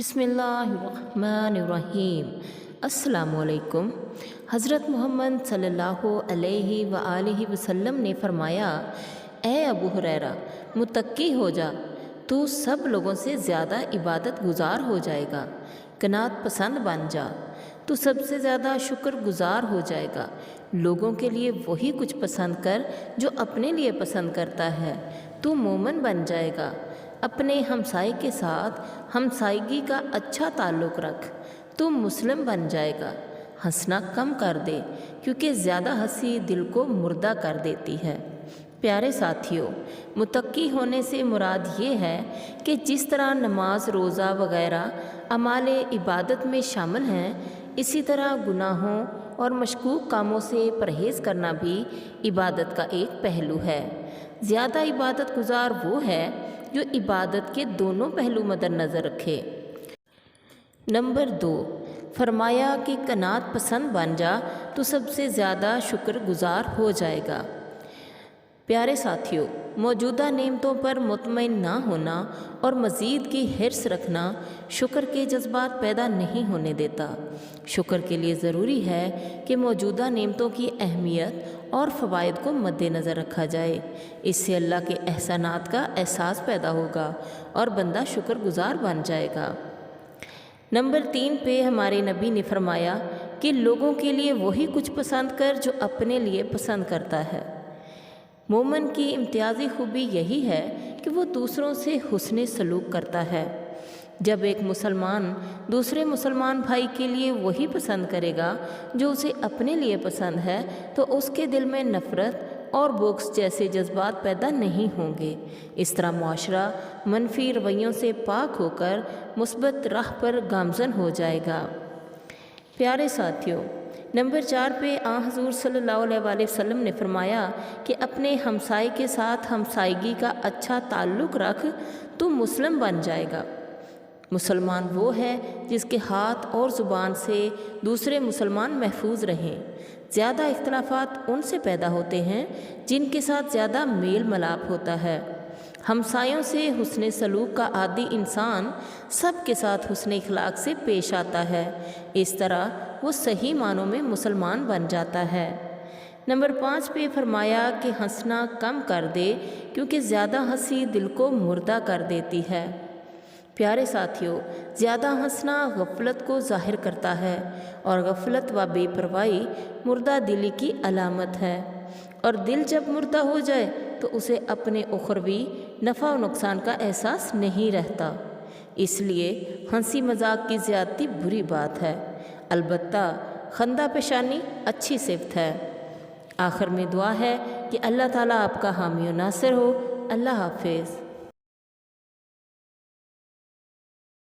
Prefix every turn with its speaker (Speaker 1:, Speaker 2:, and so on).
Speaker 1: बिस्मिल्लाहिर्रहमानिर्रहीम। अस्सलामुअलैकुम। हज़रत मोहम्मद सल्लल्लाहु अलैहि व आलिहि वसल्लम ने फरमाया, ए अबू हुरैरा, मुत्तकी हो जा, तू सब लोगों से ज़्यादा इबादत गुजार हो जाएगा। कनात पसंद बन जा, तू सबसे ज़्यादा शुक्रगुजार हो जाएगा। लोगों के लिए वही कुछ पसंद कर जो अपने लिए पसंद करता है। तू मोमन बन जाएगा। अपने हमसाये के साथ हमसायगी का अच्छा ताल्लुक़ रख। तू मुस्लिम बन जाएगा। हंसना कम कर दे, क्योंकि ज़्यादा हंसी दिल को मुर्दा कर देती है। प्यारे साथियों, मुत्तकी होने से मुराद ये है कि जिस तरह नमाज, रोज़ा वग़ैरह अमाले इबादत में शामिल हैं, इसी तरह गुनाहों और मशकूक कामों से परहेज़ करना भी इबादत का एक पहलू है। ज़्यादा इबादत गुजार वो है जो इबादत के दोनों पहलू मद्देनज़र रखे। नंबर 2, फरमाया कि कनात पसंद बन जा तो सबसे ज़्यादा शुक्रगुजार हो जाएगा। प्यारे साथियों, मौजूदा नेमतों पर मुतमईन ना होना और मज़ीद की हिर्स रखना शुक्र के जज्बात पैदा नहीं होने देता। शुक्र के लिए ज़रूरी है कि मौजूदा नेमतों की अहमियत और फ़वाइद को मद्देनज़र रखा जाए। इससे अल्लाह के एहसानात का एहसास पैदा होगा और बंदा शुक्रगुजार बन जाएगा। नंबर 3 पे हमारे नबी ने फरमाया कि लोगों के लिए वही कुछ पसंद कर जो अपने लिए पसंद करता है। मोमन की इम्तियाज़ी खूबी यही है कि वो दूसरों से हुस्न सलूक करता है। जब एक मुसलमान दूसरे मुसलमान भाई के लिए वही पसंद करेगा जो उसे अपने लिए पसंद है, तो उसके दिल में नफ़रत और बुग़्ज़ जैसे जज्बात पैदा नहीं होंगे। इस तरह मुआशरा मनफी रवैयों से पाक होकर मुस्बत राह पर गामज़न हो जाएगा। प्यारे साथियों, नंबर 4 पे हज़ूर सल्लल्लाहु अलैहि वसल्लम ने फरमाया कि अपने हमसाये के साथ हमसायगी का अच्छा ताल्लुक़ रख, तो मुस्लिम बन जाएगा। मुसलमान वो है जिसके हाथ और ज़ुबान से दूसरे मुसलमान महफूज रहें। ज़्यादा इख्तलाफात उनसे पैदा होते हैं जिनके साथ ज़्यादा मेल मिलाप होता है। हमसायों से हुस्न सलूक का आदी इंसान सब के साथ हुस्न इखलाक से पेश आता है। इस तरह वो सही मानों में मुसलमान बन जाता है। नंबर 5 पे फरमाया कि हंसना कम कर दे, क्योंकि ज़्यादा हंसी दिल को मुर्दा कर देती है। प्यारे साथियों, ज़्यादा हंसना गफलत को ज़ाहिर करता है और गफलत व बेपरवाही मुर्दा दिली की अलामत है। और दिल जब मुर्दा हो जाए तो उसे अपने उखरवी नफ़ा व नुकसान का एहसास नहीं रहता। इसलिए हंसी मजाक की ज़्यादती बुरी बात है। अलबत्ता खंदा पेशानी अच्छी सिफ़त है। आखिर में दुआ है कि अल्लाह ताला आपका हामी व नासिर हो। अल्लाह हाफिज़।